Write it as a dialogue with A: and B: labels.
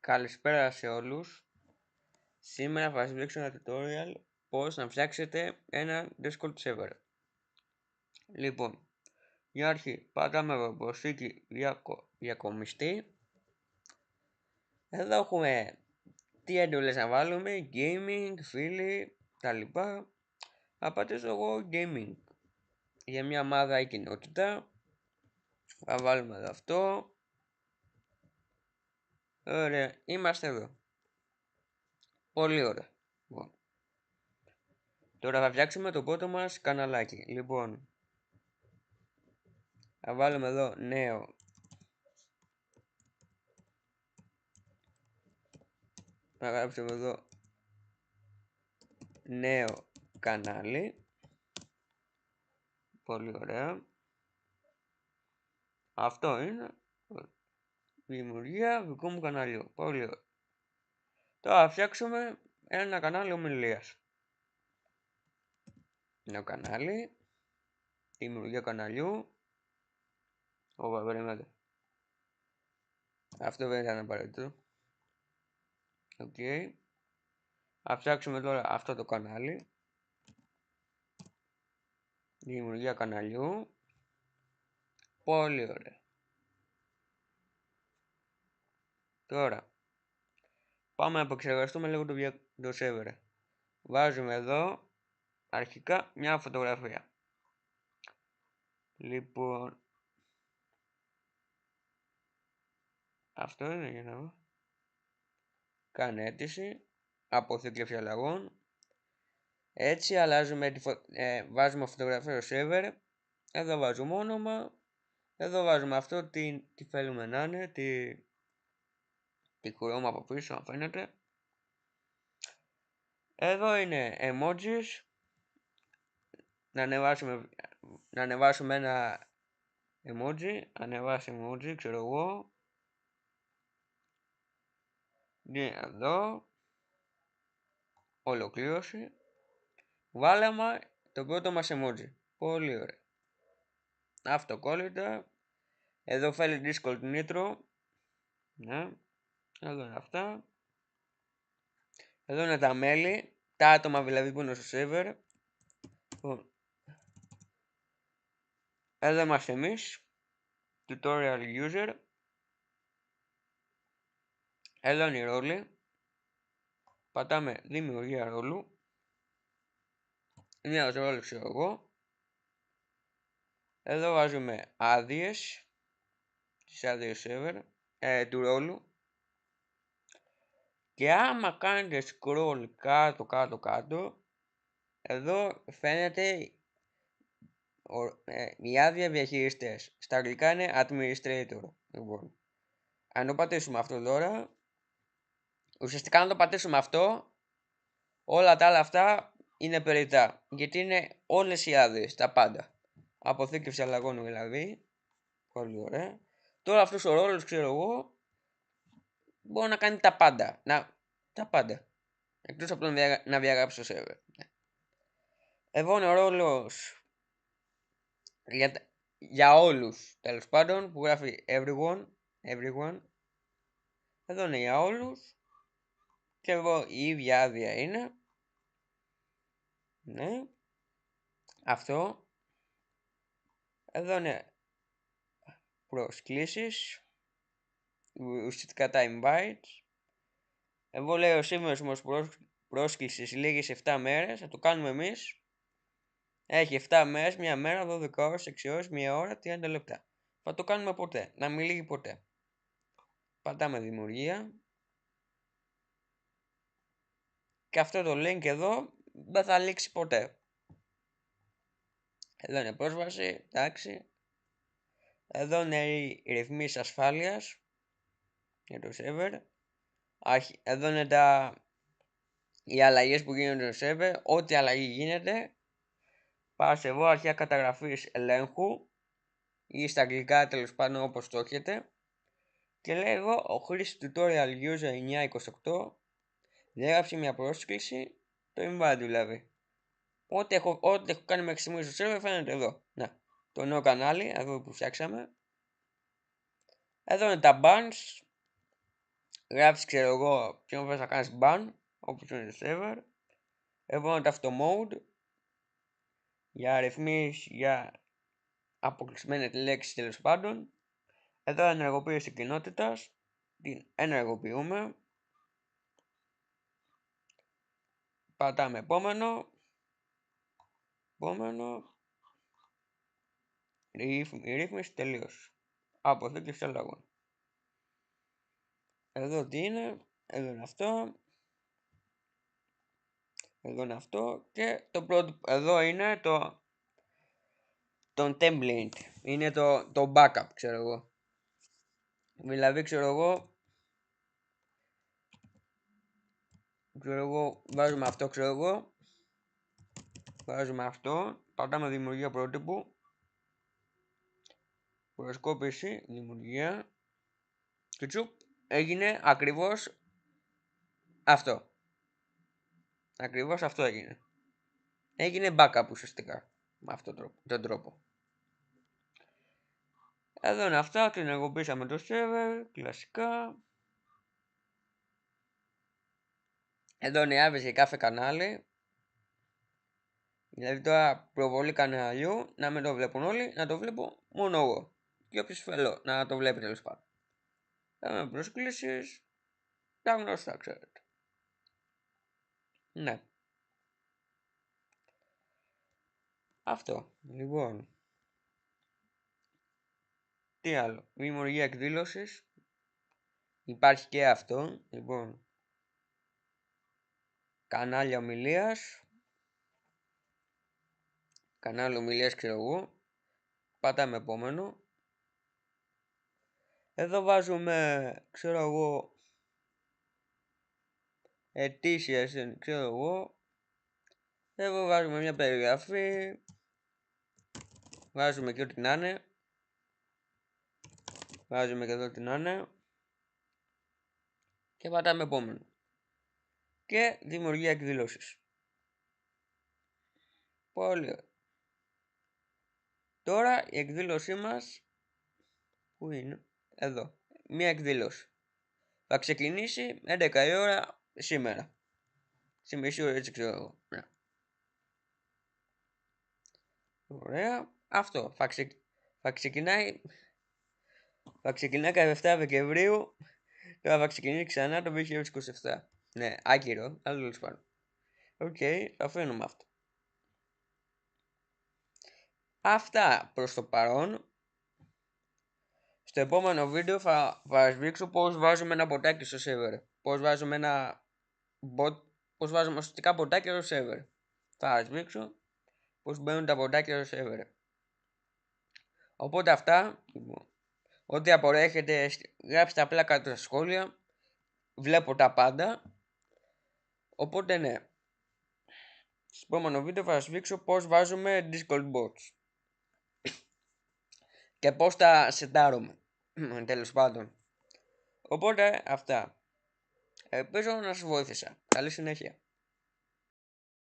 A: Καλησπέρα σε όλους. Σήμερα θα σας δείξω ένα tutorial πώς να φτιάξετε ένα Discord server. Λοιπόν, για αρχή πατάμε εδώ προσθήκη διακομιστή. Εδώ έχουμε τι έντολες να βάλουμε, gaming, φίλοι, τα λοιπά. Θα πατήσω εγώ gaming. Για μια ομάδα ή κοινότητα. Θα βάλουμε εδώ αυτό. Ωραία, είμαστε εδώ. Πολύ ωραία. Λοιπόν. Τώρα θα φτιάξουμε το πρώτο μας καναλάκι. Λοιπόν, θα βάλουμε εδώ νέο. Θα γράψουμε εδώ νέο κανάλι. Πολύ ωραία. Αυτό είναι δημιουργία δικού μου καναλιού. Πολύ ωραία. Τώρα θα φτιάξουμε ένα κανάλι ομιλίας. Νέο κανάλι. Δημιουργία καναλιού. Ωπα, περιμένετε. Αυτό δεν ήταν απαραίτητο. Οκ. Θα φτιάξουμε τώρα αυτό το κανάλι. Δημιουργία καναλιού. Πολύ ωραία. Τώρα πάμε να επεξεργαστούμε λίγο το server. Βάζουμε εδώ αρχικά μια φωτογραφία. Λοιπόν, αυτό είναι για να δω. Κάνε αίτηση. Αποθήκευση αλλαγών. Έτσι αλλάζουμε βάζουμε φωτογραφία στο server. Εδώ βάζουμε όνομα. Εδώ βάζουμε αυτό τι θέλουμε να είναι. Τη χρώμα από πίσω αν φαίνεται. Εδώ είναι emojis. Να ανεβάσουμε ένα emoji. Ανεβάσει emoji, ξέρω εγώ. Εδώ. Ολοκλήρωση. Βάλαμε το πρώτο μας emoji. Πολύ ωραία. Αυτοκόλλητα. Εδώ φέρει Discord Nitro. Ναι. Εδώ είναι αυτά. Εδώ είναι τα μέλη. Τα άτομα δηλαδή που είναι στο server. Εδώ είμαστε εμείς. Tutorial user. Εδώ είναι η ρόλη. Πατάμε δημιουργία ρόλου. Μια ρόλη ξέρω εγώ. Εδώ βάζουμε άδειες. Τις άδειες server. Του ρόλου. Και άμα κάνετε scroll κάτω. Εδώ φαίνεται η άδεια διαχειριστές. Στα αγγλικά είναι administrator. Λοιπόν, αν το πατήσουμε αυτό τώρα, ουσιαστικά αν το πατήσουμε αυτό, όλα τα άλλα αυτά είναι περιττά. Γιατί είναι όλες οι άδειες, τα πάντα. Αποθήκευση αλλαγών δηλαδή. Πολύ ωραία. Τώρα αυτός ο ρόλος ξέρω εγώ, μπορεί να κάνει τα πάντα. Τα πάντα. Εκτός από να διαγράψει το server. Εδώ είναι ο ρόλος για όλους, τέλος πάντων, που γράφει everyone. Εδώ είναι για όλους. Και εδώ η ίδια άδεια είναι. Ναι. Αυτό. Εδώ είναι προσκλήσεις. Ουσιαστικά τα invites. Εδώ λέει ο σήμερος πρόσκλησης λήγει σε 7 μέρες. Θα το κάνουμε εμείς. Έχει 7 μέρες, 1 μέρα, 12 ώρες, 6 ώρες, 1 ώρα, 30 λεπτά. Θα το κάνουμε ποτέ. Να μην λύγει ποτέ. Πατάμε δημιουργία. Και αυτό το link εδώ δεν θα λήξει ποτέ. Εδώ είναι πρόσβαση, εντάξει. Εδώ είναι οι ρυθμίσεις ασφάλειας για το server. Εδώ είναι οι αλλαγές που γίνονται στο server. Ό,τι αλλαγή γίνεται. Πας εδώ αρχεία καταγραφής ελέγχου ή στα αγγλικά τέλος πάντων όπως το έχετε. Και λέει εδώ ο χρήστης tutorial user 928 διέγραψε μια πρόσκληση, το invite δηλαδή. Ό,τι έχω κάνει μέχρι στιγμή στο server φαίνεται εδώ. Να, το νέο κανάλι, εδώ που φτιάξαμε. Εδώ είναι τα bans. γράψεις, ξέρω εγώ, ποιον θες να κάνεις ban, όπως είναι το server. Εδώ είναι το auto mode, για ρυθμίσεις, για αποκλεισμένες λέξεις τέλος πάντων. Εδώ ενεργοποίηση κοινότητας, την ενεργοποιούμε. Πατάμε επόμενο. Η ρύθμιση τελείωσε. Αποθήκευση αλλαγών. Εδώ τι είναι, εδώ είναι αυτό. Εδώ είναι αυτό και το πρώτο, εδώ είναι το template. Είναι το backup, ξέρω εγώ. Δηλαδή, ξέρω εγώ, βάζουμε αυτό, ξέρω εγώ. Βάζουμε αυτό, πατάμε δημιουργία πρότυπου. Προσκόπηση, δημιουργία. Και τσουπ, έγινε ακριβώς αυτό. Ακριβώς αυτό έγινε. Έγινε backup ουσιαστικά. Με αυτόν τον τρόπο. Εδώ είναι αυτά, την ενεργοποίησαμε το server, κλασικά. Εδώ είναι η άβεση για κάθε κανάλι. Δηλαδή τώρα προβολή καναλιού, να μην το βλέπουν όλοι, να το βλέπω μόνο εγώ. Και όποιος θέλω να το βλέπει τέλος πάντων. Έχουμε προσκλήσεις, τα γνωστά ξέρετε. Ναι. Αυτό. Λοιπόν. Τι άλλο. Δημιουργία εκδήλωσης. Υπάρχει και αυτό. Λοιπόν. Κανάλια ομιλίας. Κανάλι ομιλίας, ξέρω εγώ. Πατάμε επόμενο. Εδώ βάζουμε, ξέρω εγώ, ετήσιες, ξέρω εγώ. Εδώ βάζουμε μια περιγραφή. Βάζουμε και ό,τι να είναι. Βάζουμε και εδώ ό,τι να είναι. Και πατάμε επόμενο. Και δημιουργία εκδήλωσης. Πολύ ωραία. Τώρα η εκδήλωσή μας, πού είναι, εδώ, μια εκδήλωση. Θα ξεκινήσει 11 η ώρα σήμερα. Στη μισή ώρα, έτσι ξέρω εγώ. Ωραία. Αυτό. Θα ξεκινάει κατά 7 Δεκεμβρίου. Τώρα θα ξεκινήσει ξανά το 2027. Ναι, άκυρο, αλλά τέλος πάντων. Οκ, θα αφήνουμε αυτό. Αυτά προς το παρόν. Στο επόμενο βίντεο θα σας δείξω πώς βάζουμε ένα μποτάκι στο server. Πώς βάζουμε ουσιαστικά μποτάκια στο server. Θα σας δείξω πώς μπαίνουν τα μποτάκια στο server. Οπότε αυτά. Ό,τι απορρέχεται, γράψτε απλά κάτω στα σχόλια. Βλέπω τα πάντα. Οπότε ναι. Στο επόμενο βίντεο θα σας δείξω πώς βάζουμε Discord bots. Και πώς τα σετάρουμε. Τέλος πάντων. Οπότε αυτά. Ελπίζω να σας βοήθησα. Καλή συνέχεια.